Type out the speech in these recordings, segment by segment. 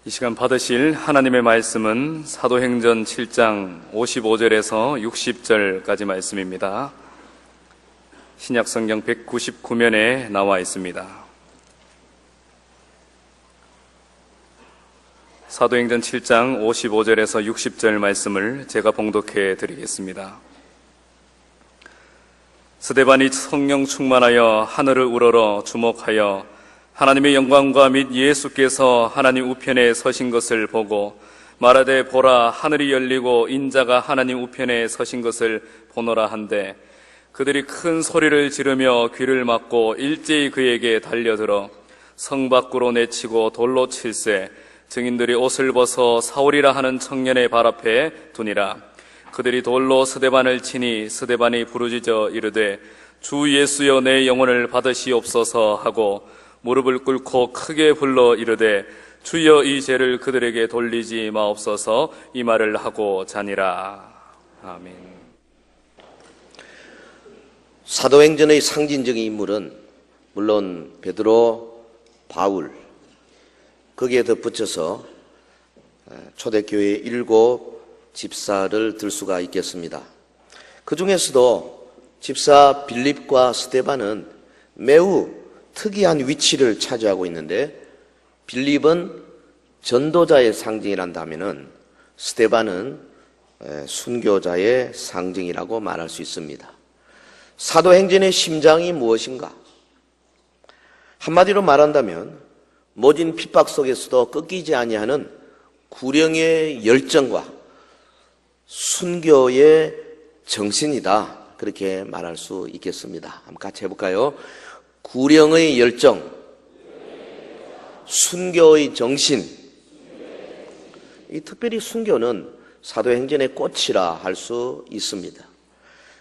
이 시간 받으실 하나님의 말씀은 사도행전 7장 55절에서 60절까지 말씀입니다. 신약성경 199면에 나와 있습니다. 사도행전 7장 55절에서 60절 말씀을 제가 봉독해 드리겠습니다. 스데반이 성령 충만하여 하늘을 우러러 주목하여 하나님의 영광과 및 예수께서 하나님 우편에 서신 것을 보고 말하되 보라 하늘이 열리고 인자가 하나님 우편에 서신 것을 보노라 한데 그들이 큰 소리를 지르며 귀를 막고 일제히 그에게 달려들어 성 밖으로 내치고 돌로 칠세 증인들이 옷을 벗어 사울이라 하는 청년의 발 앞에 두니라. 그들이 돌로 스데반을 치니 스데반이 부르짖어 이르되 주 예수여 내 영혼을 받으시옵소서 하고 무릎을 꿇고 크게 불러 이르되 주여 이 죄를 그들에게 돌리지 마옵소서 이 말을 하고 자니라. 아멘. 사도행전의 상징적인 인물은 물론 베드로, 바울, 거기에 덧붙여서 초대교회의 7 집사를 들 수가 있겠습니다. 그 중에서도 집사 빌립과 스데반은 매우 특이한 위치를 차지하고 있는데, 빌립은 전도자의 상징이란다면은 스데반은 순교자의 상징이라고 말할 수 있습니다. 사도행전의 심장이 무엇인가? 한마디로 말한다면 모진 핍박 속에서도 꺾이지 아니하는 구령의 열정과 순교의 정신이다, 그렇게 말할 수 있겠습니다. 한번 같이 해볼까요? 구령의 열정, 순교의 정신. 이 특별히 순교는 사도행전의 꽃이라 할 수 있습니다.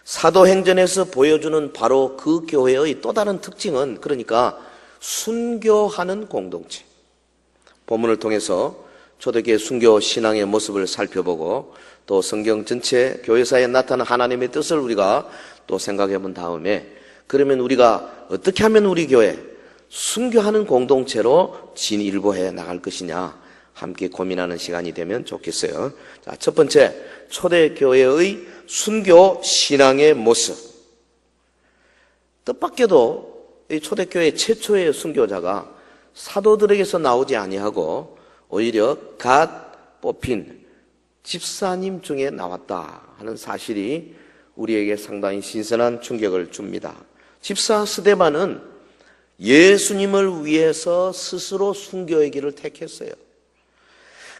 사도행전에서 보여주는 바로 그 교회의 또 다른 특징은 그러니까 순교하는 공동체. 본문을 통해서 초대교회 순교 신앙의 모습을 살펴보고 또 성경 전체 교회사에 나타난 하나님의 뜻을 우리가 또 생각해 본 다음에, 그러면 우리가 어떻게 하면 우리 교회 순교하는 공동체로 진일보해 나갈 것이냐 함께 고민하는 시간이 되면 좋겠어요. 자, 첫 번째, 초대교회의 순교 신앙의 모습. 뜻밖에도 이 초대교회 최초의 순교자가 사도들에게서 나오지 아니하고 오히려 갓 뽑힌 집사님 중에 나왔다 하는 사실이 우리에게 상당히 신선한 충격을 줍니다. 집사 스데반은 예수님을 위해서 스스로 순교의 길을 택했어요.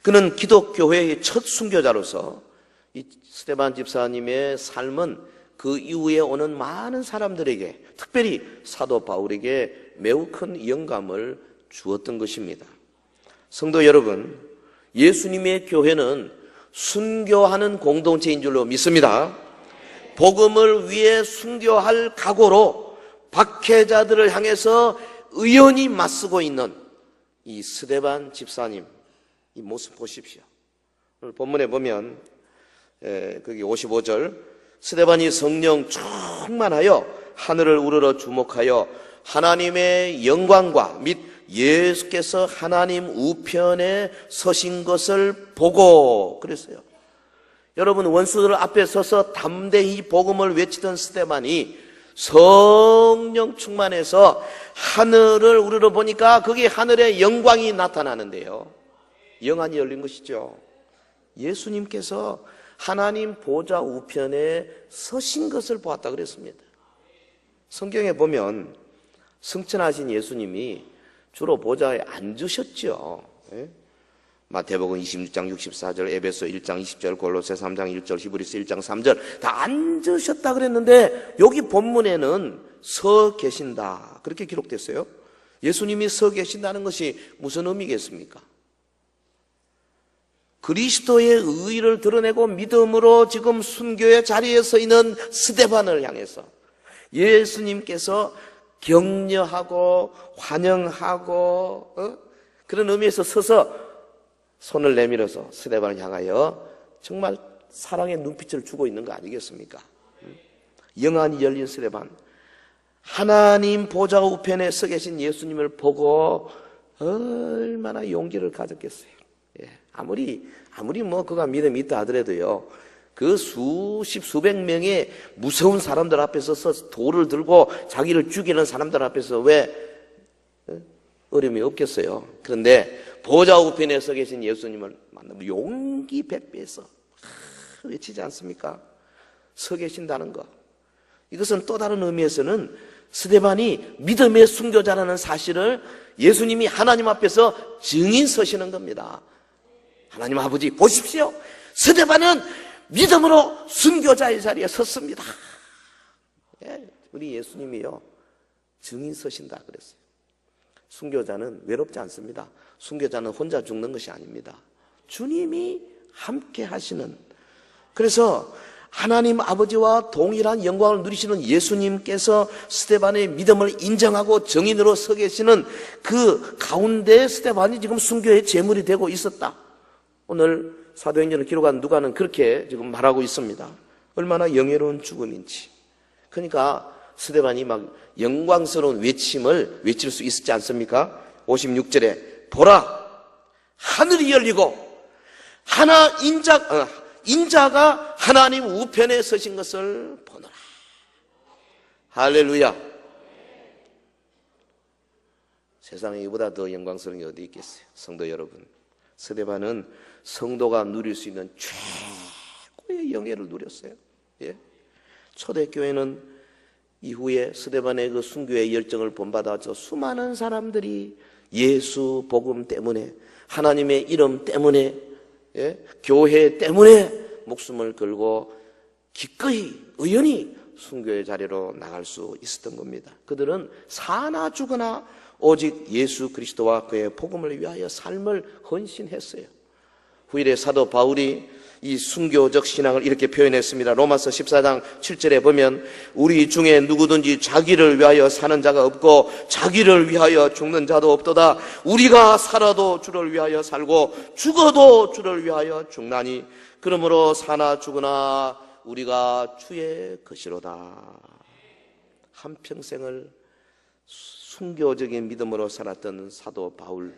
그는 기독교회의 첫 순교자로서 이 스데반 집사님의 삶은 그 이후에 오는 많은 사람들에게, 특별히 사도 바울에게 매우 큰 영감을 주었던 것입니다. 성도 여러분, 예수님의 교회는 순교하는 공동체인 줄로 믿습니다. 복음을 위해 순교할 각오로 박해자들을 향해서 의연히 맞서고 있는 이 스데반 집사님, 이 모습 보십시오. 오늘 본문에 보면 거기 55절, 스데반이 성령 충만하여 하늘을 우러러 주목하여 하나님의 영광과 및 예수께서 하나님 우편에 서신 것을 보고 그랬어요. 여러분, 원수들 앞에 서서 담대히 복음을 외치던 스데반이 성령 충만해서 하늘을 우러러 보니까 거기에 하늘의 영광이 나타나는데요, 영안이 열린 것이죠. 예수님께서 하나님 보좌 우편에 서신 것을 보았다 그랬습니다. 성경에 보면 승천하신 예수님이 주로 보좌에 앉으셨죠. 마태복음 26장 64절, 에베소 1장 20절, 골로새 3장 1절, 히브리서 1장 3절 다 앉으셨다 그랬는데 여기 본문에는 서 계신다 그렇게 기록됐어요. 예수님이 서 계신다는 것이 무슨 의미겠습니까? 그리스도의 의의를 드러내고 믿음으로 지금 순교의 자리에 서 있는 스데반을 향해서 예수님께서 격려하고 환영하고 그런 의미에서 서서 손을 내밀어서 스데반을 향하여 정말 사랑의 눈빛을 주고 있는 거 아니겠습니까? 영안이 열린 스데반, 하나님 보좌 우편에 서 계신 예수님을 보고 얼마나 용기를 가졌겠어요. 예, 아무리 뭐 그가 믿음이 있다 하더라도요, 그 수십 수백 명의 무서운 사람들 앞에 서서 돌을 들고 자기를 죽이는 사람들 앞에서 왜 어려움이 없겠어요. 그런데 보좌 우편에 서 계신 예수님을 만나면 용기 백배해서 외치지 않습니까? 서 계신다는 것. 이것은 또 다른 의미에서는 스데반이 믿음의 순교자라는 사실을 예수님이 하나님 앞에서 증인 서시는 겁니다. 하나님 아버지 보십시오. 스데반은 믿음으로 순교자의 자리에 섰습니다. 예, 우리 예수님이요, 증인 서신다 그랬어요. 순교자는 외롭지 않습니다. 순교자는 혼자 죽는 것이 아닙니다. 주님이 함께 하시는, 그래서 하나님 아버지와 동일한 영광을 누리시는 예수님께서 스데반의 믿음을 인정하고 증인으로 서 계시는 그 가운데 스데반이 지금 순교의 제물이 되고 있었다. 오늘 사도행전을 기록한 누가는 그렇게 지금 말하고 있습니다. 얼마나 영예로운 죽음인지. 그러니까 스데반이 막 영광스러운 외침을 외칠 수 있었지 않습니까? 56절에 보라, 하늘이 열리고 인자가 하나님 우편에 서신 것을 보노라. 할렐루야. 세상에 이보다 더 영광스러운 게 어디 있겠어요? 성도 여러분, 스데반은 성도가 누릴 수 있는 최고의 영예를 누렸어요. 예? 초대교회는 이후에 스데반의 그 순교의 열정을 본받아서 수많은 사람들이 예수 복음 때문에, 하나님의 이름 때문에, 예? 교회 때문에 목숨을 걸고 기꺼이 의연히 순교의 자리로 나갈 수 있었던 겁니다. 그들은 사나 죽으나 오직 예수 그리스도와 그의 복음을 위하여 삶을 헌신했어요. 후일에 사도 바울이 이 순교적 신앙을 이렇게 표현했습니다. 로마서 14장 7절에 보면 우리 중에 누구든지 자기를 위하여 사는 자가 없고 자기를 위하여 죽는 자도 없도다. 우리가 살아도 주를 위하여 살고 죽어도 주를 위하여 죽나니 그러므로 사나 죽으나 우리가 주의 것이로다. 한평생을 순교적인 믿음으로 살았던 사도 바울,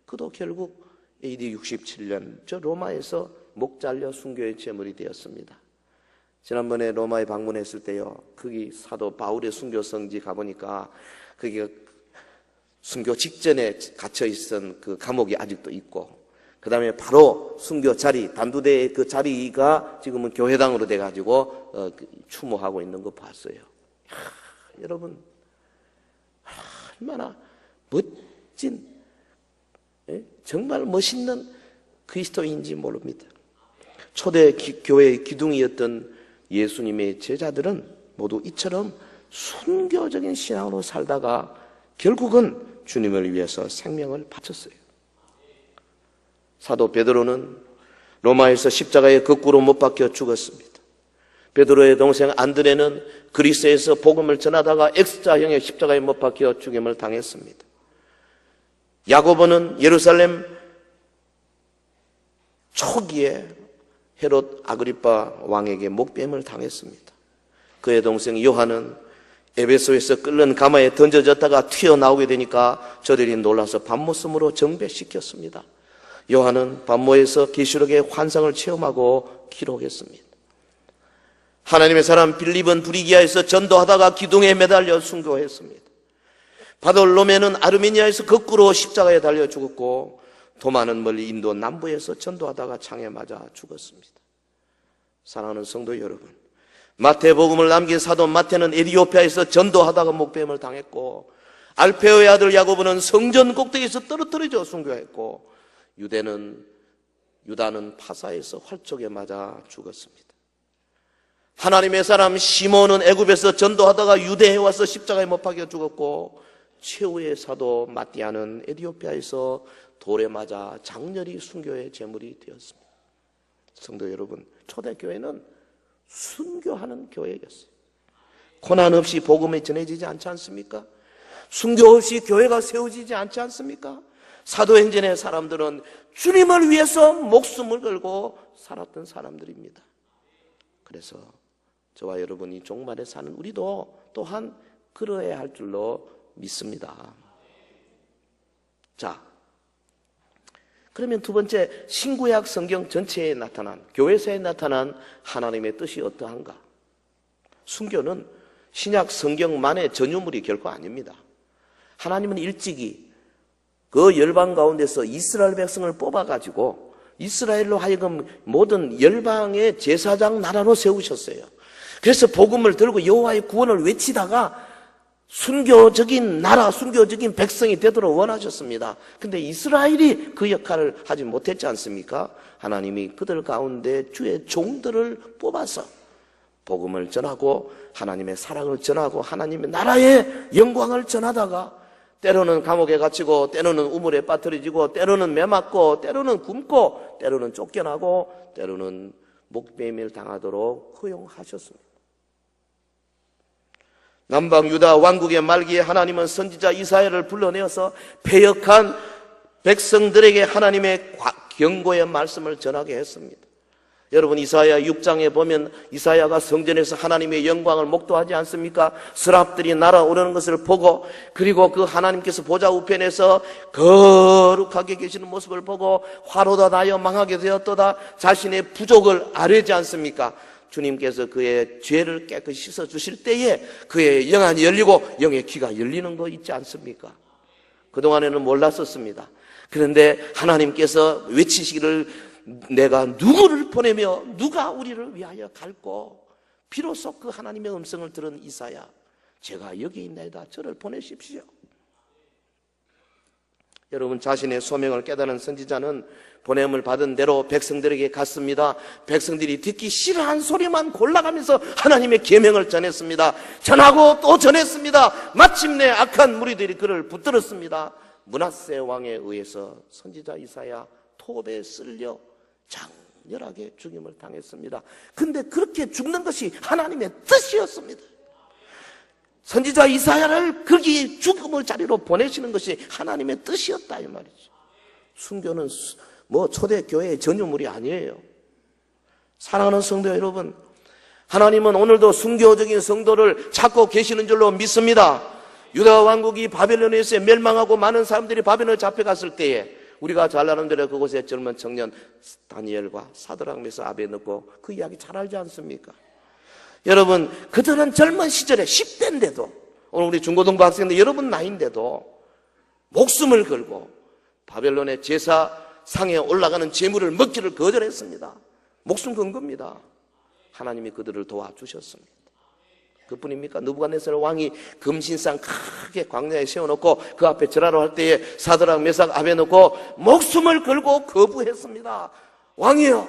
그도 결국 AD 67년 저 로마에서 목 잘려 순교의 제물이 되었습니다. 지난번에 로마에 방문했을 때요, 거기 사도 바울의 순교 성지 가보니까 거기가 순교 직전에 갇혀 있던 그 감옥이 아직도 있고, 그 다음에 바로 순교 자리, 단두대의 그 자리가 지금은 교회당으로 돼가지고 추모하고 있는 거 봤어요. 여러분, 얼마나 멋진, 정말 멋있는 그리스도인지 모릅니다. 초대 교회의 기둥이었던 예수님의 제자들은 모두 이처럼 순교적인 신앙으로 살다가 결국은 주님을 위해서 생명을 바쳤어요. 사도 베드로는 로마에서 십자가에 거꾸로 못 박혀 죽었습니다. 베드로의 동생 안드레는 그리스에서 복음을 전하다가 X자형의 십자가에 못 박혀 죽임을 당했습니다. 야고보는 예루살렘 초기에 헤롯 아그리파 왕에게 목뱀을 당했습니다. 그의 동생 요한은 에베소에서 끓는 가마에 던져졌다가 튀어나오게 되니까 저들이 놀라서 밤모섬으로 정배시켰습니다. 요한은 밤모에서 계시록의 환상을 체험하고 기록했습니다. 하나님의 사람 빌립은 브리기아에서 전도하다가 기둥에 매달려 순교했습니다. 바돌로메는 아르메니아에서 거꾸로 십자가에 달려 죽었고, 도마는 멀리 인도 남부에서 전도하다가 창에 맞아 죽었습니다. 사랑하는 성도 여러분, 마태복음을 남긴 사도 마태는 에티오피아에서 전도하다가 목뱀을 당했고, 알페오의 아들 야고보는 성전 꼭대기에서 떨어뜨려져 순교했고, 유다는 파사에서 활촉에 맞아 죽었습니다. 하나님의 사람 시몬은 애굽에서 전도하다가 유대에 와서 십자가에 못 박혀 죽었고, 최후의 사도 마띠아는 에티오피아에서 돌에 맞아 장렬히 순교의 제물이 되었습니다. 성도 여러분, 초대교회는 순교하는 교회였어요. 고난 없이 복음이 전해지지 않지 않습니까? 순교 없이 교회가 세워지지 않지 않습니까? 사도행전의 사람들은 주님을 위해서 목숨을 걸고 살았던 사람들입니다. 그래서 저와 여러분이 종말에 사는 우리도 또한 그러해야 할 줄로 믿습니다. 자, 그러면 두 번째, 신구약 성경 전체에 나타난, 교회사에 나타난 하나님의 뜻이 어떠한가? 순교는 신약 성경만의 전유물이 결코 아닙니다. 하나님은 일찍이 그 열방 가운데서 이스라엘 백성을 뽑아가지고 이스라엘로 하여금 모든 열방의 제사장 나라로 세우셨어요. 그래서 복음을 들고 여호와의 구원을 외치다가 순교적인 나라, 순교적인 백성이 되도록 원하셨습니다. 근데 이스라엘이 그 역할을 하지 못했지 않습니까? 하나님이 그들 가운데 주의 종들을 뽑아서 복음을 전하고 하나님의 사랑을 전하고 하나님의 나라의 영광을 전하다가 때로는 감옥에 갇히고 때로는 우물에 빠뜨려지고 때로는 매맞고 때로는 굶고 때로는 쫓겨나고 때로는 목베임을 당하도록 허용하셨습니다. 남방 유다 왕국의 말기에 하나님은 선지자 이사야를 불러내어서 패역한 백성들에게 하나님의 경고의 말씀을 전하게 했습니다. 여러분, 이사야 6장에 보면 이사야가 성전에서 하나님의 영광을 목도하지 않습니까? 스랍들이 날아오르는 것을 보고 그리고 그 하나님께서 보좌 우편에서 거룩하게 계시는 모습을 보고 화로다 나여 망하게 되었도다, 자신의 부족을 아뢰지 않습니까? 주님께서 그의 죄를 깨끗이 씻어주실 때에 그의 영안이 열리고 영의 귀가 열리는 거 있지 않습니까? 그동안에는 몰랐었습니다. 그런데 하나님께서 외치시기를 내가 누구를 보내며 누가 우리를 위하여 갈고, 비로소 그 하나님의 음성을 들은 이사야, 제가 여기 있나이다, 저를 보내십시오. 여러분, 자신의 소명을 깨달은 선지자는 보냄을 받은 대로 백성들에게 갔습니다. 백성들이 듣기 싫어한 소리만 골라가면서 하나님의 계명을 전했습니다. 전하고 또 전했습니다. 마침내 악한 무리들이 그를 붙들었습니다. 므낫세 왕에 의해서 선지자 이사야 톱에 쓸려 장렬하게 죽임을 당했습니다. 근데 그렇게 죽는 것이 하나님의 뜻이었습니다. 선지자 이사야를 거기 죽음의 자리로 보내시는 것이 하나님의 뜻이었다 이 말이죠. 순교는 초대교회의 전유물이 아니에요. 사랑하는 성도 여러분, 하나님은 오늘도 순교적인 성도를 찾고 계시는 줄로 믿습니다. 유다 왕국이 바벨론에서 멸망하고 많은 사람들이 바벨론에 잡혀갔을 때에 우리가 잘 아는 대로 그곳에 젊은 청년 다니엘과 사드락 메삭 아베느고 그 이야기 잘 알지 않습니까? 여러분, 그들은 젊은 시절에 10대인데도, 오늘 우리 중고등부 학생들 여러분 나이인데도 목숨을 걸고 바벨론의 제사상에 올라가는 제물을 먹기를 거절했습니다. 목숨 건 겁니다. 하나님이 그들을 도와주셨습니다. 그뿐입니까? 느부갓네살 왕이 금신상 크게 광야에 세워놓고 그 앞에 절하러 할 때에 사드락 메삭 아베느고 목숨을 걸고 거부했습니다. 왕이여,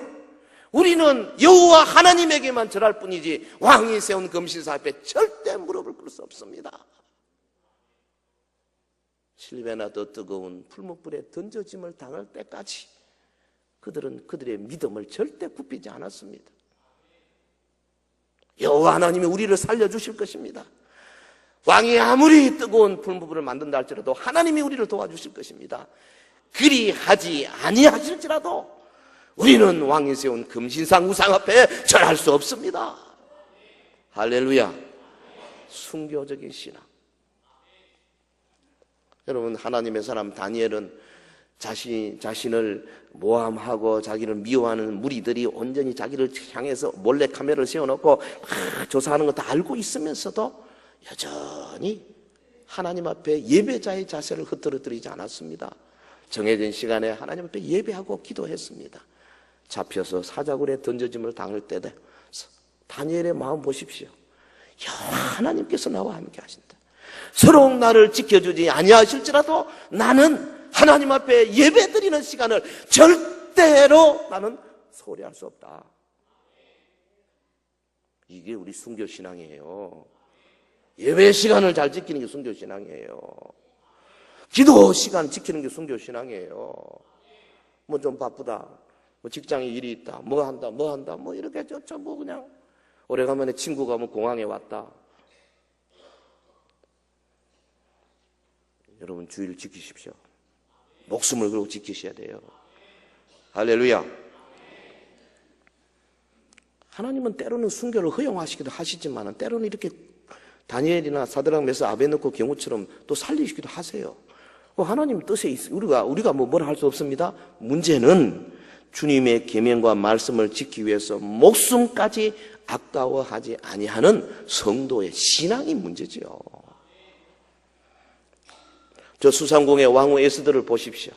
우리는 여호와 하나님에게만 절할 뿐이지 왕이 세운 금신상 앞에 절대 무릎을 꿇을 수 없습니다. 7배나 더 뜨거운 풀무불에 던져짐을 당할 때까지 그들은 그들의 믿음을 절대 굽히지 않았습니다. 여호와 하나님이 우리를 살려주실 것입니다. 왕이 아무리 뜨거운 풀무불을 만든다 할지라도 하나님이 우리를 도와주실 것입니다. 그리 하지 아니하실지라도 우리는 왕이 세운 금신상 우상 앞에 절할 수 없습니다. 할렐루야. 순교적인 신앙. 여러분, 하나님의 사람 다니엘은 자신을 모함하고 자기를 미워하는 무리들이 온전히 자기를 향해서 몰래 카메라를 세워놓고 조사하는 거 다 알고 있으면서도 여전히 하나님 앞에 예배자의 자세를 흐트러뜨리지 않았습니다. 정해진 시간에 하나님 앞에 예배하고 기도했습니다. 잡혀서 사자굴에 던져짐을 당할 때도 다니엘의 마음 보십시오. 여호와 하나님께서 나와 함께 하신다. 서로 나를 지켜주지 아니하실지라도 나는 하나님 앞에 예배드리는 시간을 절대로 나는 소홀히할 수 없다. 이게 우리 순교신앙이에요. 예배 시간을 잘 지키는 게 순교신앙이에요. 기도 시간 지키는 게 순교신앙이에요. 뭐 좀 바쁘다, 뭐 직장에 일이 있다, 뭐 한다 뭐 이렇게 뭐 그냥 오래간만에 친구가 뭐 공항에 왔다. 여러분, 주의를 지키십시오. 목숨을 걸고 지키셔야 돼요. 할렐루야. 하나님은 때로는 순교를 허용하시기도 하시지만 때로는 이렇게 다니엘이나 사드락 메삭 아베느고 경우처럼 또 살리시기도 하세요. 하나님 뜻에 우리가 뭘 할 수 없습니다. 문제는 주님의 계명과 말씀을 지키기 위해서 목숨까지 아까워하지 아니하는 성도의 신앙이 문제지요. 저 수상궁의 왕후 에스더를 보십시오.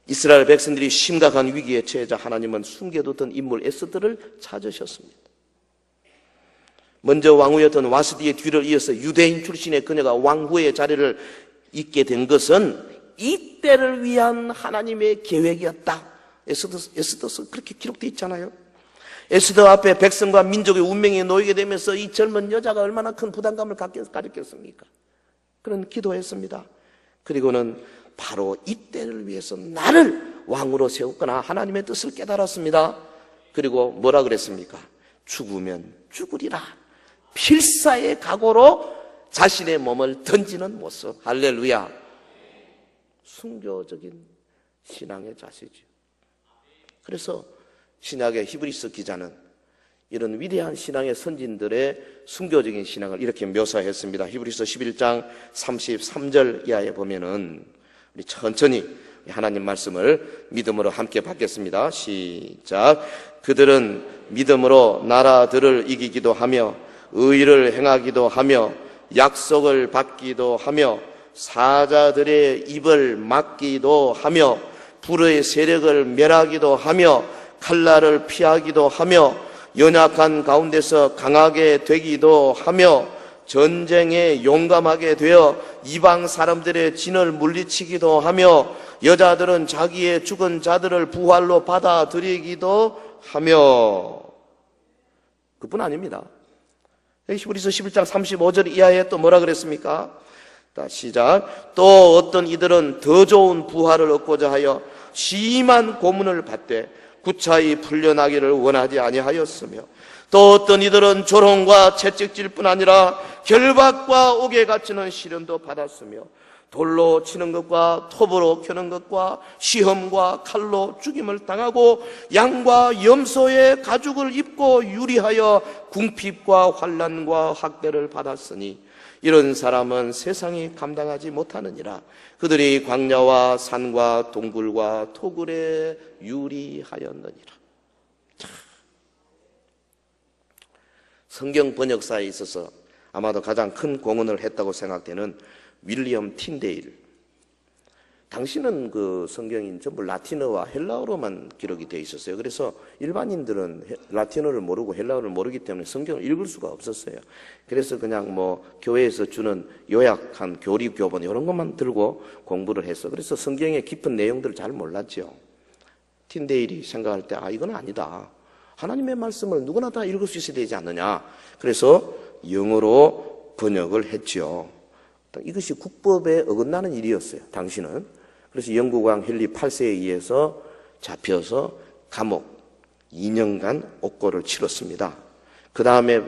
이스라엘 백성들이 심각한 위기에 처해자 하나님은 숨겨뒀던 인물 에스더를 찾으셨습니다. 먼저 왕후였던 와스디의 뒤를 이어서 유대인 출신의 그녀가 왕후의 자리를 잇게 된 것은 이때를 위한 하나님의 계획이었다. 에스더서 그렇게 기록되어 있잖아요. 에스더 앞에 백성과 민족의 운명이 놓이게 되면서 이 젊은 여자가 얼마나 큰 부담감을 가졌겠습니까? 그런 기도했습니다. 그리고는 바로 이때를 위해서 나를 왕으로 세웠거나 하나님의 뜻을 깨달았습니다. 그리고 뭐라 그랬습니까? 죽으면 죽으리라. 필사의 각오로 자신의 몸을 던지는 모습. 할렐루야. 순교적인 신앙의 자세죠. 그래서 신약의 히브리서 기자는 이런 위대한 신앙의 선진들의 순교적인 신앙을 이렇게 묘사했습니다. 히브리서 11장 33절 이하에 보면은 우리 천천히 하나님 말씀을 믿음으로 함께 받겠습니다. 시작. 그들은 믿음으로 나라들을 이기기도 하며 의를 행하기도 하며 약속을 받기도 하며 사자들의 입을 막기도 하며 불의 세력을 멸하기도 하며 칼날을 피하기도 하며 연약한 가운데서 강하게 되기도 하며 전쟁에 용감하게 되어 이방 사람들의 진을 물리치기도 하며 여자들은 자기의 죽은 자들을 부활로 받아들이기도 하며 그뿐 아닙니다. 히브리서 11장 35절 이하에 또 뭐라 그랬습니까? 시작. 또 어떤 이들은 더 좋은 부활을 얻고자 하여 심한 고문을 받되 구차히 풀려나기를 원하지 아니하였으며 또 어떤 이들은 조롱과 채찍질뿐 아니라 결박과 옥에 갇히는 시련도 받았으며 돌로 치는 것과 톱으로 켜는 것과 시험과 칼로 죽임을 당하고 양과 염소의 가죽을 입고 유리하여 궁핍과 환난과 학대를 받았으니 이런 사람은 세상이 감당하지 못하느니라. 그들이 광야와 산과 동굴과 토굴에 유리하였느니라. 성경 번역사에 있어서 아마도 가장 큰 공헌을 했다고 생각되는 윌리엄 틴데일. 당시는 그 성경이 전부 라틴어와 헬라어로만 기록이 되어 있었어요. 그래서 일반인들은 라틴어를 모르고 헬라어를 모르기 때문에 성경을 읽을 수가 없었어요. 그래서 그냥 교회에서 주는 요약한 교리교본 이런 것만 들고 공부를 했어. 그래서 성경의 깊은 내용들을 잘 몰랐죠. 틴데일이 생각할 때 이건 아니다. 하나님의 말씀을 누구나 다 읽을 수 있어야 되지 않느냐. 그래서 영어로 번역을 했죠. 이것이 국법에 어긋나는 일이었어요. 당시는. 그래서 영국 왕 헨리 8세에 의해서 잡혀서 감옥 2년간 옥고를 치렀습니다. 그 다음에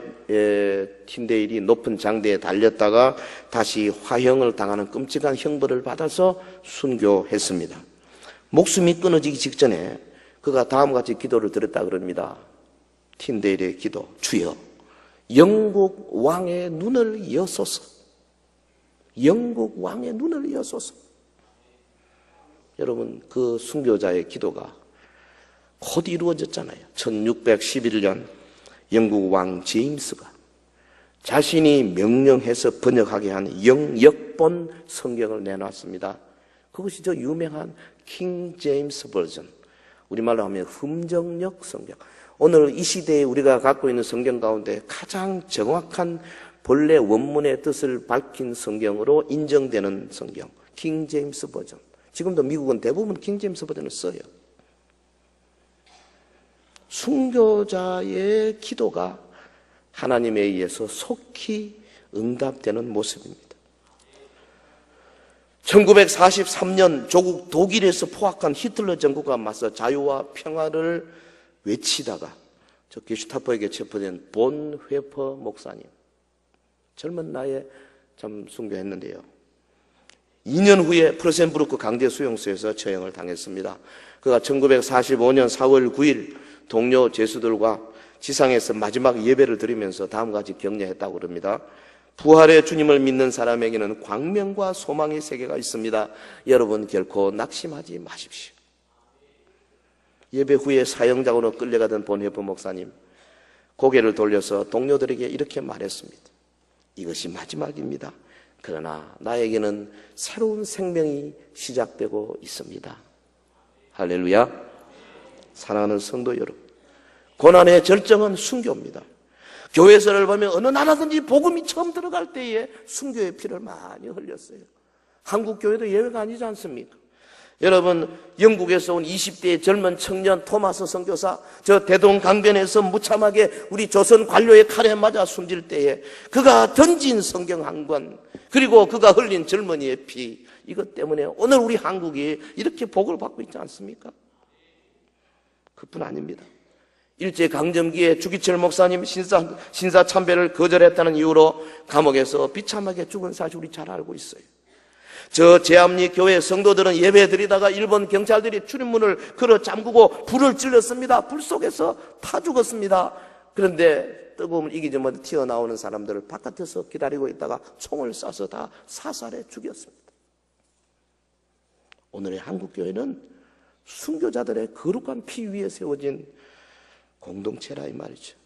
틴데일이 높은 장대에 달렸다가 다시 화형을 당하는 끔찍한 형벌을 받아서 순교했습니다. 목숨이 끊어지기 직전에 그가 다음과 같이 기도를 드렸다 그럽니다. 틴데일의 기도. 주여, 영국 왕의 눈을 여소서. 영국 왕의 눈을 여소서. 여러분, 그 순교자의 기도가 곧 이루어졌잖아요. 1611년 영국 왕 제임스가 자신이 명령해서 번역하게 한 영역본 성경을 내놨습니다. 그것이 저 유명한 킹 제임스 버전, 우리말로 하면 흠정역 성경. 오늘 이 시대에 우리가 갖고 있는 성경 가운데 가장 정확한 본래 원문의 뜻을 밝힌 성경으로 인정되는 성경, 킹 제임스 버전. 지금도 미국은 대부분 킹 제임스 버전을 써요. 순교자의 기도가 하나님에 의해서 속히 응답되는 모습입니다. 1943년 조국 독일에서 포악한 히틀러 정국과 맞서 자유와 평화를 외치다가 저 게슈타포에게 체포된 본 회퍼 목사님, 젊은 나이에 참 순교했는데요. 2년 후에 프로센부르크 강제 수용소에서 처형을 당했습니다. 그가 1945년 4월 9일 동료 죄수들과 지상에서 마지막 예배를 드리면서 다음과 같이 격려했다고 그럽니다. 부활의 주님을 믿는 사람에게는 광명과 소망의 세계가 있습니다. 여러분 결코 낙심하지 마십시오. 예배 후에 사형장으로 끌려가던 본회프 목사님, 고개를 돌려서 동료들에게 이렇게 말했습니다. 이것이 마지막입니다. 그러나 나에게는 새로운 생명이 시작되고 있습니다. 할렐루야. 사랑하는 성도 여러분, 고난의 절정은 순교입니다. 교회에서를 보면 어느 나라든지 복음이 처음 들어갈 때에 순교의 피를 많이 흘렸어요. 한국 교회도 예외가 아니지 않습니까? 여러분, 영국에서 온 20대의 젊은 청년 토마스 선교사, 저 대동강변에서 무참하게 우리 조선 관료의 칼에 맞아 숨질 때에 그가 던진 성경 한 권, 그리고 그가 흘린 젊은이의 피, 이것 때문에 오늘 우리 한국이 이렇게 복을 받고 있지 않습니까? 그뿐 아닙니다. 일제강점기에 주기철 목사님 신사참배를 거절했다는 이유로 감옥에서 비참하게 죽은 사실 우리 잘 알고 있어요. 저 제암리 교회 성도들은 예배 드리다가 일본 경찰들이 출입문을 걸어 잠그고 불을 질렀습니다. 불 속에서 타 죽었습니다. 그런데 뜨거움을 이기지 못해 튀어나오는 사람들을 바깥에서 기다리고 있다가 총을 쏴서 다 사살해 죽였습니다. 오늘의 한국교회는 순교자들의 거룩한 피 위에 세워진 공동체라 이 말이죠.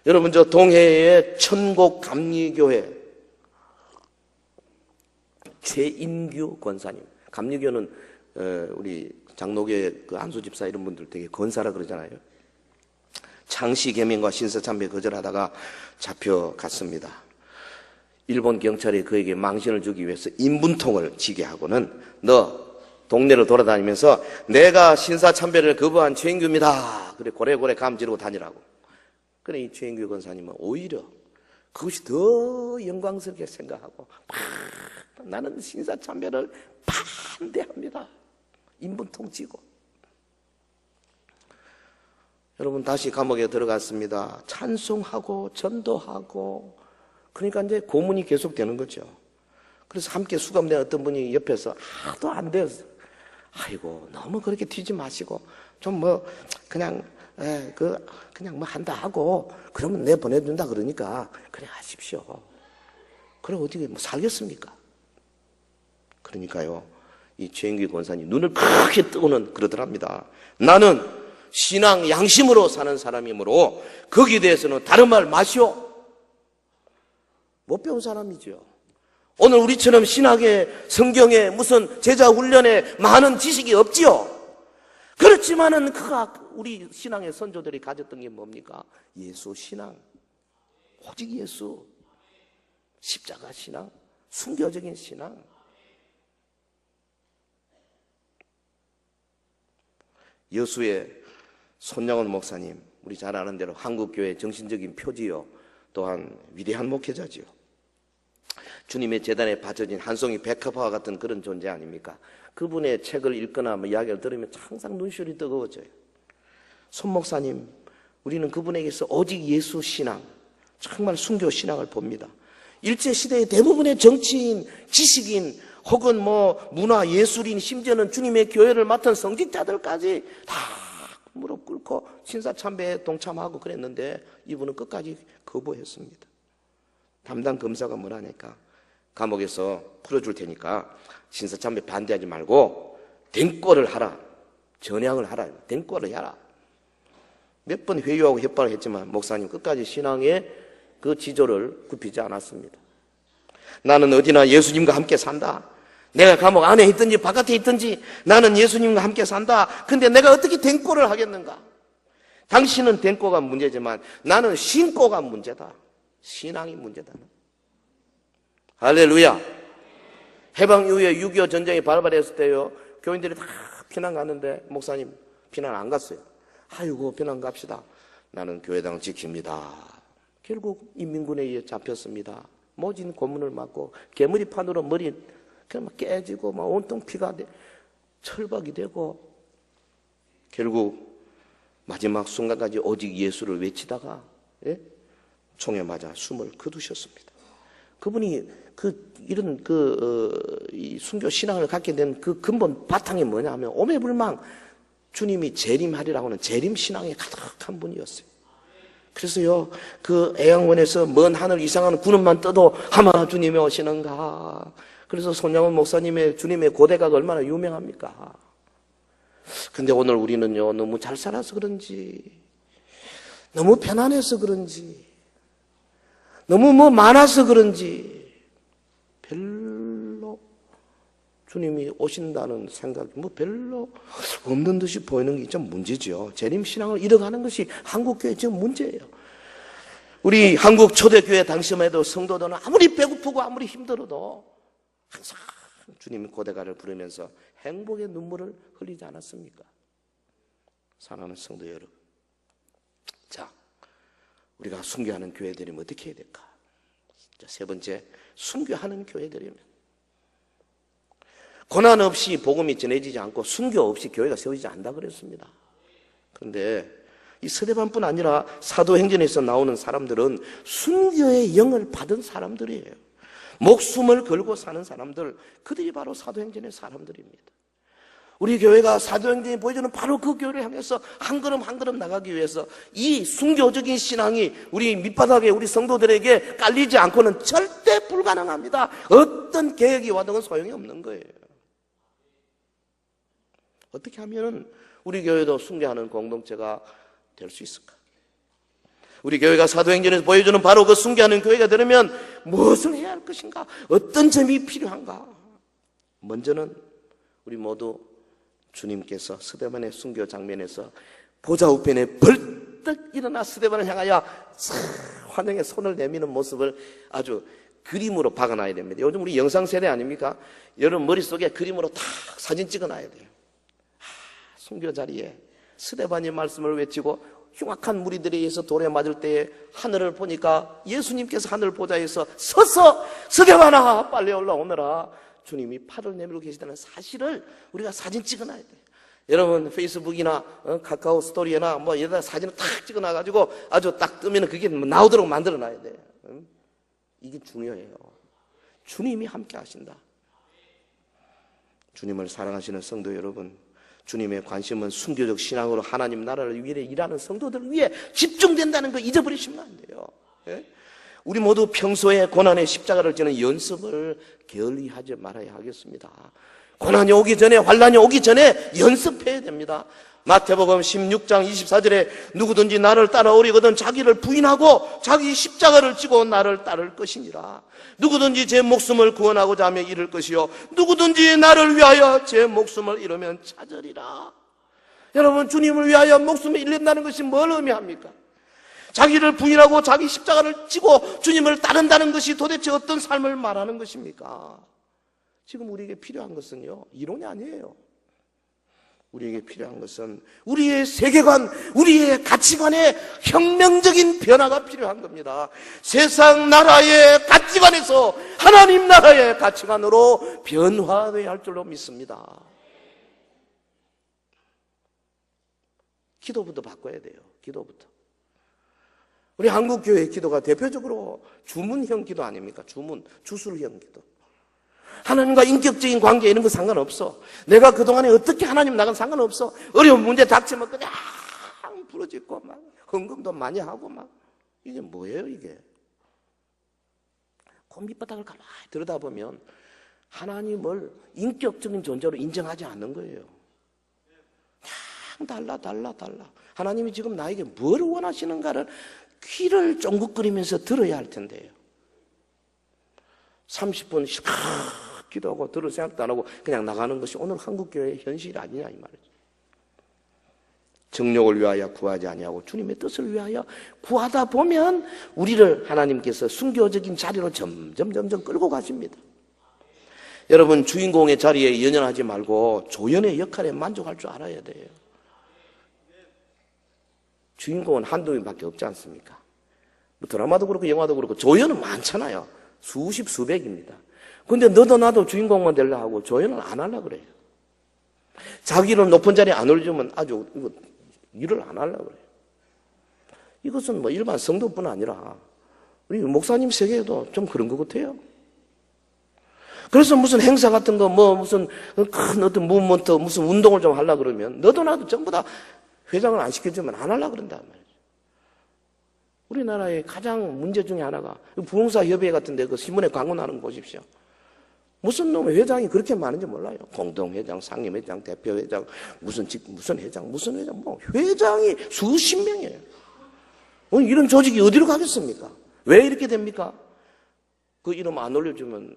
여러분, 저 동해의 천곡 감리교회 최인규 권사님, 감리교는 우리 장로교회 그 안수집사 이런 분들 되게 권사라 그러잖아요. 창시 계명과 신사참배 거절하다가 잡혀갔습니다. 일본 경찰이 그에게 망신을 주기 위해서 인분통을 지게 하고는 너 동네를 돌아다니면서 내가 신사참배를 거부한 최인규입니다. 그래 고래고래 감지르고 다니라고. 그래 이 최인규 권사님은 오히려 그것이 더 영광스럽게 생각하고 나는 신사참배를 반대합니다. 인분통 지고. 여러분 다시 감옥에 들어갔습니다. 찬송하고 전도하고 그러니까 이제 고문이 계속되는 거죠. 그래서 함께 수감된 어떤 분이 옆에서 하도 안 돼요. 아이고 너무 그렇게 튀지 마시고 좀 뭐 그냥 그냥 뭐 한다 하고 그러면 내 보내준다 그러니까 그래 하십시오. 그래 어떻게 뭐 살겠습니까? 그러니까요 이 최인규 권사님 눈을 크게 뜨고는 그러더랍니다. 나는 신앙 양심으로 사는 사람이므로 거기에 대해서는 다른 말 마시오. 못 배운 사람이죠. 오늘 우리처럼 신학에 성경에 무슨 제자 훈련에 많은 지식이 없지요. 그렇지만은 그가 우리 신앙의 선조들이 가졌던 게 뭡니까? 예수 신앙, 오직 예수, 십자가 신앙, 순교적인 신앙. 여수의 손양원 목사님, 우리 잘 아는 대로 한국교회 정신적인 표지요, 또한 위대한 목회자지요. 주님의 재단에 바쳐진 한송이 백합화와 같은 그런 존재 아닙니까? 그분의 책을 읽거나 뭐 이야기를 들으면 항상 눈시울이 뜨거워져요. 손 목사님, 우리는 그분에게서 오직 예수 신앙, 정말 순교 신앙을 봅니다. 일제시대의 대부분의 정치인, 지식인, 혹은 뭐 문화, 예술인, 심지어는 주님의 교회를 맡은 성직자들까지 다 무릎 꿇고 신사참배에 동참하고 그랬는데 이분은 끝까지 거부했습니다. 담당 검사가 뭐라니까 감옥에서 풀어줄 테니까 신사참배 반대하지 말고 된꼬를 하라, 전향을 하라, 된꼬를 해라. 몇 번 회유하고 협박을 했지만 목사님 끝까지 신앙의 그 지조를 굽히지 않았습니다. 나는 어디나 예수님과 함께 산다. 내가 감옥 안에 있든지 바깥에 있든지 나는 예수님과 함께 산다. 근데 내가 어떻게 된꼬를 하겠는가? 당신은 된꼬가 문제지만 나는 신꼬가 문제다. 신앙이 문제다. 할렐루야. 해방 이후에 6.25 전쟁이 발발했을 때요, 교인들이 다 피난 갔는데 목사님 피난 안 갔어요. 아이고 피난 갑시다. 나는 교회당을 지킵니다. 결국 인민군에 의해 잡혔습니다. 모진 고문을 맞고 개머리판으로 머리 그냥 깨지고 막 온통 피가 철박이 되고 결국 마지막 순간까지 오직 예수를 외치다가 총에 맞아 숨을 거두셨습니다. 그분이 이런 이 순교 신앙을 갖게 된 그 근본 바탕이 뭐냐면 오매불망 주님이 재림하리라고 하는 재림 신앙에 가득한 분이었어요. 그래서요, 그 애양원에서 먼 하늘 이상한 구름만 떠도 아마 주님이 오시는가. 그래서 손양원 목사님의 주님의 고대가가 얼마나 유명합니까? 근데 오늘 우리는요, 너무 잘 살아서 그런지, 너무 편안해서 그런지, 너무 많아서 그런지, 별로 주님이 오신다는 생각이 별로 없는 듯이 보이는 게 좀 문제죠. 재림신앙을 잃어가는 것이 한국교회 지금 문제예요. 우리 한국 초대교회 당시만 해도 성도들은 아무리 배고프고 아무리 힘들어도 항상 주님의 고대가를 부르면서 행복의 눈물을 흘리지 않았습니까? 사랑하는 성도 여러분, 자, 우리가 순교하는 교회들이면 어떻게 해야 될까? 자, 세 번째, 순교하는 교회들이면 고난 없이 복음이 전해지지 않고 순교 없이 교회가 세워지지 않는다 그랬습니다. 그런데 이 스데반뿐 아니라 사도행전에서 나오는 사람들은 순교의 영을 받은 사람들이에요. 목숨을 걸고 사는 사람들, 그들이 바로 사도행전의 사람들입니다. 우리 교회가 사도행전이 보여주는 바로 그 교회를 향해서 한 걸음 한 걸음 나가기 위해서 이 순교적인 신앙이 우리 밑바닥에 우리 성도들에게 깔리지 않고는 절대 불가능합니다. 어떤 계획이 와도 소용이 없는 거예요. 어떻게 하면 우리 교회도 순교하는 공동체가 될 수 있을까? 우리 교회가 사도행전에서 보여주는 바로 그 순교하는 교회가 되려면 무엇을 해야 할 것인가? 어떤 점이 필요한가? 먼저는 우리 모두 주님께서 스데반의 순교 장면에서 보좌 우편에 벌떡 일어나 스데반을 향하여 환영의 손을 내미는 모습을 아주 그림으로 박아놔야 됩니다. 요즘 우리 영상 세대 아닙니까? 여러분 머릿속에 그림으로 딱 사진 찍어놔야 돼요. 순교 자리에 스데반이 말씀을 외치고 흉악한 무리들에 의해서 돌에 맞을 때에 하늘을 보니까 예수님께서 하늘 보좌에서 서서 스데반아 빨리 올라오너라, 주님이 팔을 내밀고 계시다는 사실을 우리가 사진 찍어놔야 돼요. 여러분 페이스북이나 카카오 스토리나 여기다 사진을 탁 찍어놔가지고 아주 딱 뜨면 그게 나오도록 만들어놔야 돼요. 이게 중요해요. 주님이 함께 하신다. 주님을 사랑하시는 성도 여러분, 주님의 관심은 순교적 신앙으로 하나님 나라를 위해 일하는 성도들을 위해 집중된다는 거 잊어버리시면 안 돼요. 우리 모두 평소에 고난의 십자가를 지는 연습을 게을리하지 말아야 하겠습니다. 고난이 오기 전에, 환난이 오기 전에 연습해야 됩니다. 마태복음 16장 24절에 누구든지 나를 따라오려거든 자기를 부인하고 자기 십자가를 지고 나를 따를 것이니라. 누구든지 제 목숨을 구원하고자 하면 잃을 것이요 누구든지 나를 위하여 제 목숨을 잃으면 찾으리라. 여러분, 주님을 위하여 목숨을 잃는다는 것이 뭘 의미합니까? 자기를 부인하고 자기 십자가를 지고 주님을 따른다는 것이 도대체 어떤 삶을 말하는 것입니까? 지금 우리에게 필요한 것은요, 이론이 아니에요. 우리에게 필요한 것은 우리의 세계관, 우리의 가치관의 혁명적인 변화가 필요한 겁니다. 세상 나라의 가치관에서 하나님 나라의 가치관으로 변화되어야 할 줄로 믿습니다. 기도부터 바꿔야 돼요. 기도부터. 우리 한국교회의 기도가 대표적으로 주문형 기도 아닙니까? 주술형 기도. 하나님과 인격적인 관계 이런 거 상관없어. 내가 그동안에 어떻게 하나님 나간 상관없어. 어려운 문제 닥치면 그냥 부러지고 막 헌금도 많이 하고 막. 이게 뭐예요 이게? 그 밑바닥을 가만히 들여다보면 하나님을 인격적인 존재로 인정하지 않는 거예요. 그냥 달라. 하나님이 지금 나에게 뭘 원하시는가를 귀를 쫑긋거리면서 들어야 할 텐데요. 30분 기도하고 들을 생각도 안 하고 그냥 나가는 것이 오늘 한국교회의 현실이 아니냐 이 말이죠. 정욕을 위하여 구하지 아니하고 주님의 뜻을 위하여 구하다 보면 우리를 하나님께서 순교적인 자리로 점점 끌고 가십니다. 여러분, 주인공의 자리에 연연하지 말고 조연의 역할에 만족할 줄 알아야 돼요. 주인공은 한두 명밖에 없지 않습니까? 드라마도 그렇고 영화도 그렇고 조연은 많잖아요. 수십 수백입니다. 근데 너도 나도 주인공만 되려 하고 조연을 안 하려고 그래요. 자기를 높은 자리에 안 올리면 아주 일을 안 하려고 그래요. 이것은 일반 성도뿐 아니라 우리 목사님 세계에도 좀 그런 것 같아요. 그래서 무슨 행사 같은 거 무슨 큰 어떤 무브먼트 무슨 운동을 좀 하려고 그러면 너도 나도 전부 다 회장을 안 시켜주면 안 하려고 그런단 말이에요. 우리나라의 가장 문제 중에 하나가 부흥사 협의회 같은데 그 신문에 광고 나는 거 보십시오. 무슨 놈의 회장이 그렇게 많은지 몰라요. 공동회장, 상임회장, 대표회장, 무슨 회장, 뭐 회장이 수십 명이에요. 이런 조직이 어디로 가겠습니까? 왜 이렇게 됩니까? 그 이름 안 올려주면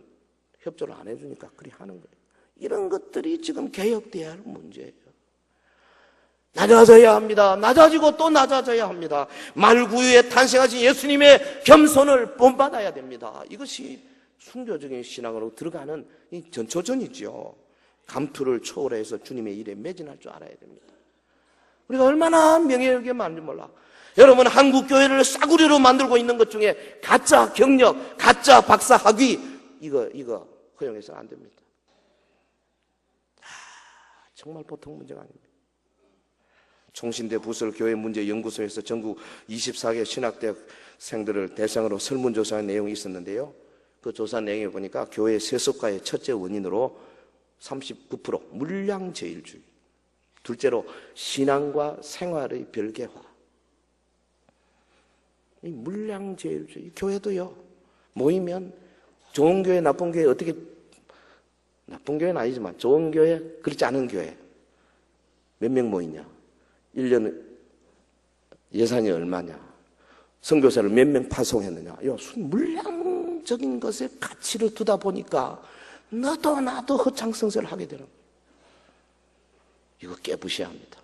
협조를 안 해주니까 그리 하는 거예요. 이런 것들이 지금 개혁돼야 할 문제예요. 낮아져야 합니다. 낮아지고 또 낮아져야 합니다. 말구유에 탄생하신 예수님의 겸손을 본받아야 됩니다. 이것이 순교적인 신앙으로 들어가는 이 전초전이죠. 감투를 초월해서 주님의 일에 매진할 줄 알아야 됩니다. 우리가 얼마나 명예롭게 많은지 몰라. 여러분, 한국 교회를 싸구려로 만들고 있는 것 중에 가짜 경력, 가짜 박사 학위 이거 허용해서는 안 됩니다. 정말 보통 문제가 아닙니다. 총신대 부설 교회 문제 연구소에서 전국 24개 신학대학생들을 대상으로 설문조사한 내용이 있었는데요. 그 조사 내용에 보니까 교회 세속화의 첫째 원인으로 39% 물량제일주의, 둘째로 신앙과 생활의 별개화. 이 물량제일주의, 교회도요, 모이면 좋은 교회, 나쁜 교회 어떻게, 나쁜 교회는 아니지만 좋은 교회, 그렇지 않은 교회 몇 명 모이냐, 1년 예산이 얼마냐, 선교사를 몇 명 파송했느냐. 물량적인 것에 가치를 두다 보니까 너도 나도 허창성세를 하게 되는 거예요. 이거 깨부셔야 합니다.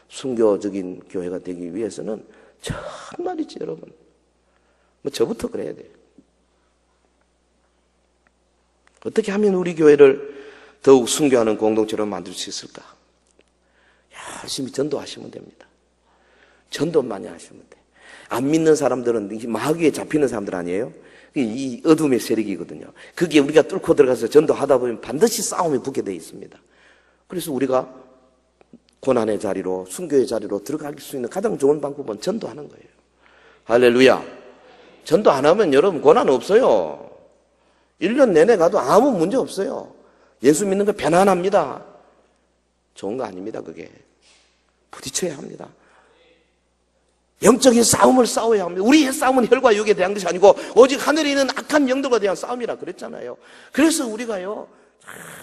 순교적인 교회가 되기 위해서는 정말이지 여러분, 저부터 그래야 돼요. 어떻게 하면 우리 교회를 더욱 순교하는 공동체로 만들 수 있을까? 열심히 전도하시면 됩니다. 전도 많이 하시면 돼. 안 믿는 사람들은 마귀에 잡히는 사람들 아니에요? 이 어둠의 세력이거든요. 그게 우리가 뚫고 들어가서 전도하다 보면 반드시 싸움에 붙게 돼 있습니다. 그래서 우리가 고난의 자리로, 순교의 자리로 들어갈 수 있는 가장 좋은 방법은 전도하는 거예요. 할렐루야. 전도 안 하면 여러분 고난 없어요. 1년 내내 가도 아무 문제 없어요. 예수 믿는 거 편안합니다. 좋은 거 아닙니다, 그게. 부딪혀야 합니다. 영적인 싸움을 싸워야 합니다. 우리의 싸움은 혈과 육에 대한 것이 아니고 오직 하늘에 있는 악한 영들과 대한 싸움이라 그랬잖아요. 그래서 우리가요,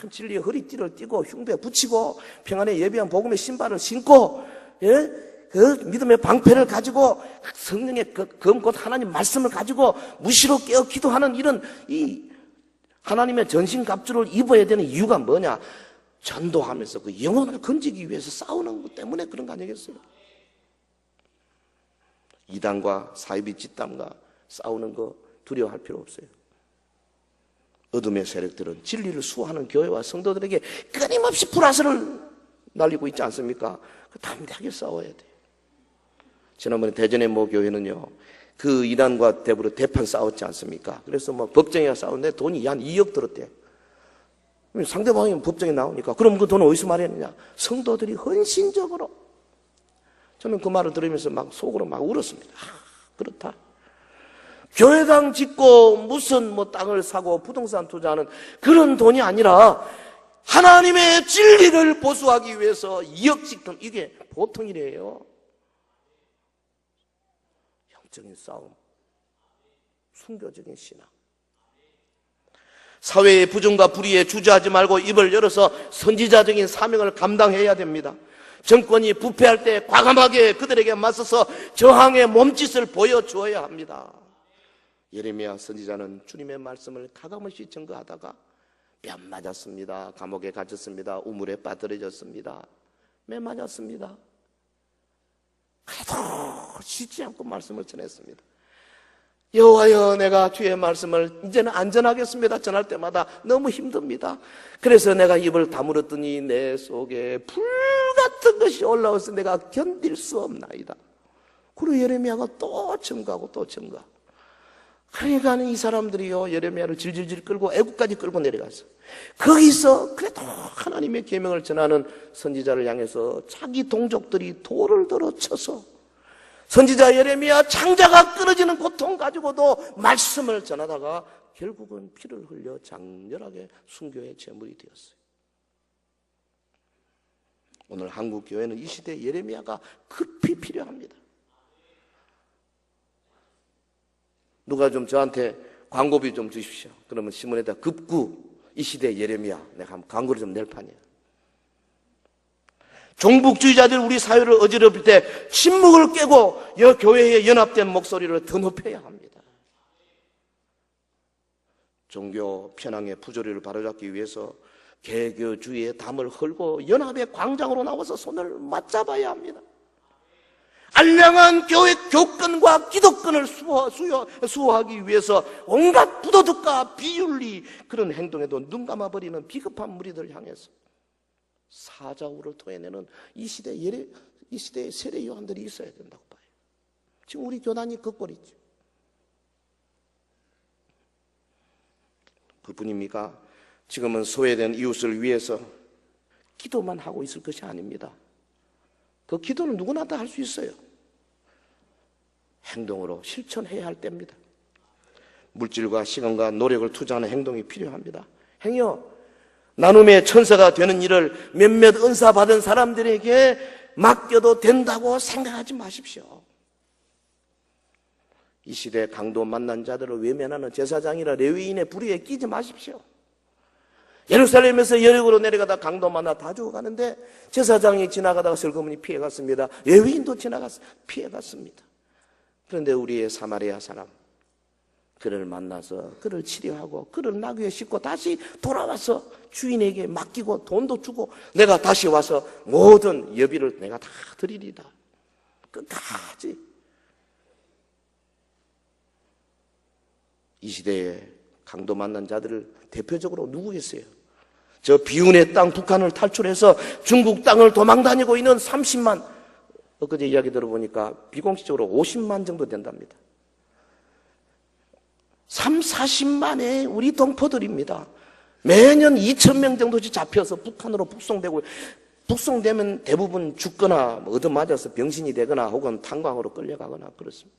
참 진리의 허리띠를 띠고 흉배 붙이고 평안의 예비한 복음의 신발을 신고, 예? 그 믿음의 방패를 가지고 성령의 검 곧 하나님 말씀을 가지고 무시로 깨어 기도하는 이런 이 하나님의 전신갑주를 입어야 되는 이유가 뭐냐? 전도하면서 그 영혼을 건지기 위해서 싸우는 것 때문에 그런 거 아니겠어요? 이단과 사이비 집단과 싸우는 거 두려워할 필요 없어요. 어둠의 세력들은 진리를 수호하는 교회와 성도들에게 끊임없이 불화설을 날리고 있지 않습니까? 담대하게 싸워야 돼요. 지난번에 대전의 모 교회는요, 그 이단과 더불어 대판 싸웠지 않습니까? 그래서 뭐 법정에 싸우는데 돈이 한 2억 들었대요. 상대방이 법정에 나오니까 그럼 그 돈을 어디서 마련했냐? 성도들이 헌신적으로. 저는 그 말을 들으면서 막 속으로 막 울었습니다. 그렇다. 교회당 짓고 무슨 뭐 땅을 사고 부동산 투자하는 그런 돈이 아니라 하나님의 진리를 보수하기 위해서 2억씩 돈, 이게 보통 일이에요. 영적인 싸움, 순교적인 신앙. 사회의 부정과 불의에 주저하지 말고 입을 열어서 선지자적인 사명을 감당해야 됩니다. 정권이 부패할 때 과감하게 그들에게 맞서서 저항의 몸짓을 보여주어야 합니다. 예레미야 선지자는 주님의 말씀을 가감없이 증거하다가 뺨 맞았습니다. 감옥에 갇혔습니다. 우물에 빠뜨려졌습니다. 매 맞았습니다. 그래도 쉬지 않고 말씀을 전했습니다. 여호와여, 내가 주의 말씀을 이제는 안전하겠습니다. 전할 때마다 너무 힘듭니다. 그래서 내가 입을 다물었더니 내 속에 불 같은 것이 올라와서 내가 견딜 수 없나이다. 그리고 예레미야가 또 증거하고 또 증거하고. 그러니까 이 사람들이요, 예레미야를 질질질 끌고 애국까지 끌고 내려갔어. 거기서 그래도 하나님의 계명을 전하는 선지자를 향해서 자기 동족들이 돌을 들어 쳐서 선지자 예레미야 창자가 끊어지는 고통 가지고도 말씀을 전하다가 결국은 피를 흘려 장렬하게 순교의 제물이 되었어요. 오늘 한국 교회는 이 시대에 예레미야가 급히 필요합니다. 누가 좀 저한테 광고비 좀 주십시오. 그러면 신문에다 급구 이 시대 예레미야 내가 한번 광고를 좀 낼 판이야. 종북주의자들 우리 사회를 어지럽힐 때 침묵을 깨고 교회의 연합된 목소리를 더 높여야 합니다. 종교 편향의 부조리를 바로잡기 위해서 개교주의의 담을 헐고 연합의 광장으로 나와서 손을 맞잡아야 합니다. 알량한 교회 교권과 기독권을 수호하기 위해서 온갖 부도덕과 비윤리 그런 행동에도 눈 감아버리는 비겁한 무리들을 향해서 사자우를 토해내는 이 시대의 세례 요한들이 있어야 된다고 봐요. 지금 우리 교단이 그 꼴이죠. 그뿐입니까? 지금은 소외된 이웃을 위해서 기도만 하고 있을 것이 아닙니다. 그 기도는 누구나 다 할 수 있어요. 행동으로 실천해야 할 때입니다. 물질과 시간과 노력을 투자하는 행동이 필요합니다. 행여 나눔의 천사가 되는 일을 몇몇 은사 받은 사람들에게 맡겨도 된다고 생각하지 마십시오. 이 시대 강도 만난 자들을 외면하는 제사장이나 레위인의 불의에 끼지 마십시오. 예루살렘에서 여리고로 내려가다 강도 만나 다 죽어가는데 제사장이 지나가다가 슬그머니 피해갔습니다. 레위인도 지나가서 피해갔습니다. 그런데 우리의 사마리아 사람 그를 만나서 그를 치료하고 그를 나귀에 싣고 다시 돌아와서 주인에게 맡기고 돈도 주고 내가 다시 와서 모든 여비를 내가 다 드리리다. 끝까지. 이 시대에 강도 만난 자들을 대표적으로 누구겠어요? 저 비운의 땅 북한을 탈출해서 중국 땅을 도망다니고 있는 30만, 엊그제 이야기 들어보니까 비공식적으로 50만 정도 된답니다. 40만의 우리 동포들입니다. 매년 2,000명 정도씩 잡혀서 북한으로 북송되고, 북송되면 대부분 죽거나 얻어맞아서 병신이 되거나 혹은 탄광으로 끌려가거나 그렇습니다.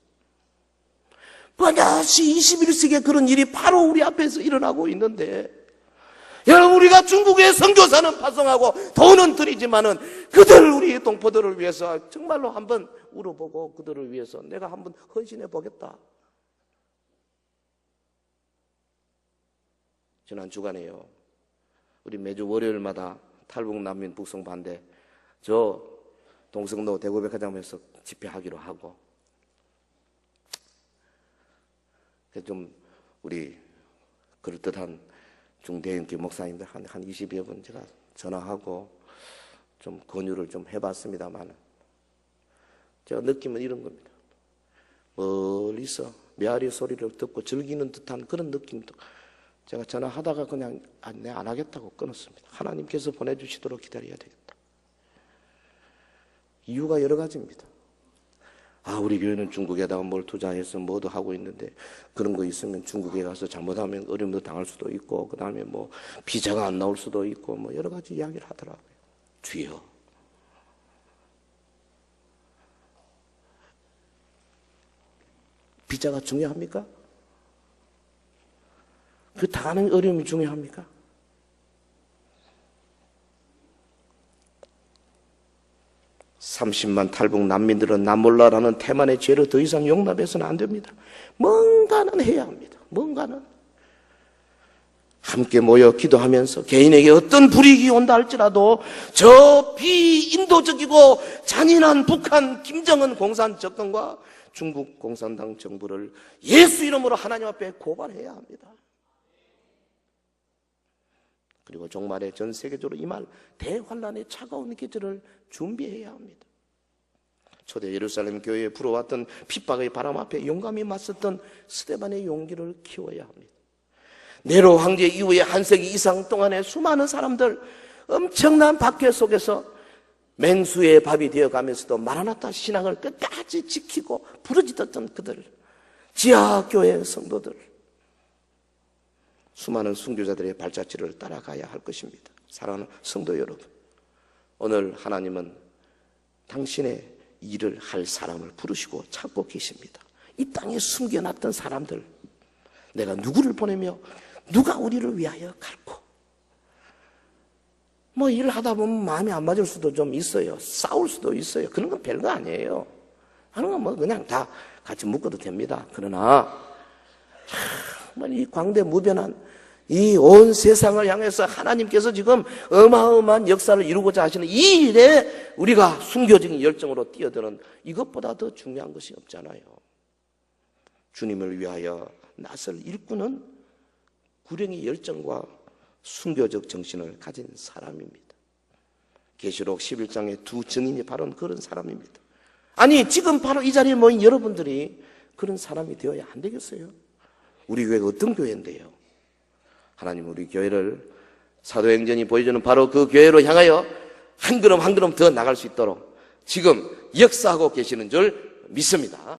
반드시 21세기에 그런 일이 바로 우리 앞에서 일어나고 있는데, 여러분, 우리가 중국에 선교사는 파송하고 돈은 드리지만은 그들 우리 동포들을 위해서 정말로 한번 울어보고 그들을 위해서 내가 한번 헌신해 보겠다. 지난 주간에요. 우리 매주 월요일마다 탈북 난민 북송 반대 저 동성로 대구백화점에서 집회하기로 하고 좀 우리 그럴듯한 중대인기 목사님들 한 20여 분 제가 전화하고 좀 권유를 좀 해봤습니다만 제가 느낌은 이런 겁니다. 멀리서 메아리 소리를 듣고 즐기는 듯한 그런 느낌도 제가 전화하다가 그냥 내 안 하겠다고 끊었습니다. 하나님께서 보내주시도록 기다려야 되겠다. 이유가 여러 가지입니다. 우리 교회는 중국에다가 뭘 투자해서 뭐도 하고 있는데 그런 거 있으면 중국에 가서 잘못하면 어려움도 당할 수도 있고 그 다음에 뭐 비자가 안 나올 수도 있고 뭐 여러 가지 이야기를 하더라고요. 주여, 비자가 중요합니까? 그 당하는 어려움이 중요합니까? (30만) 탈북 난민들은 나 몰라라는 태만의 죄를 더 이상 용납해서는 안 됩니다. 뭔가는 해야 합니다. 뭔가는 함께 모여 기도하면서 개인에게 어떤 불이익이 온다 할지라도 저 비인도적이고 잔인한 북한 김정은 공산 정권과 중국 공산당 정부를 예수 이름으로 하나님 앞에 고발해야 합니다. 그리고 종말에 전 세계적으로 임할 대환란의 차가운 계절을 준비해야 합니다. 초대 예루살렘 교회에 불어왔던 핍박의 바람 앞에 용감히 맞섰던 스데반의 용기를 키워야 합니다. 네로 황제 이후에 한 세기 이상 동안에 수많은 사람들 엄청난 박해 속에서 맹수의 밥이 되어가면서도 마라나타 신앙을 끝까지 지키고 부르짖었던 그들, 지하교회 성도들, 수많은 순교자들의 발자취를 따라가야 할 것입니다. 사랑하는 성도 여러분, 오늘 하나님은 당신의 일을 할 사람을 부르시고 찾고 계십니다. 이 땅에 숨겨놨던 사람들, 내가 누구를 보내며 누가 우리를 위하여 갈고, 뭐 일을 하다 보면 마음이 안 맞을 수도 좀 있어요. 싸울 수도 있어요. 그런 건 별거 아니에요. 하는 건 뭐 그냥 다 같이 묶어도 됩니다. 그러나 정말 이 광대무변한 이 온 세상을 향해서 하나님께서 지금 어마어마한 역사를 이루고자 하시는 이 일에 우리가 순교적인 열정으로 뛰어드는 이것보다 더 중요한 것이 없잖아요. 주님을 위하여 낯을 일구는 구령의 열정과 순교적 정신을 가진 사람입니다. 계시록 11장의 두 증인이 바로 그런 사람입니다. 아니 지금 바로 이 자리에 모인 여러분들이 그런 사람이 되어야 안 되겠어요? 우리 교회가 어떤 교회인데요? 하나님 우리 교회를 사도행전이 보여주는 바로 그 교회로 향하여 한 걸음 한 걸음 더 나갈 수 있도록 지금 역사하고 계시는 줄 믿습니다.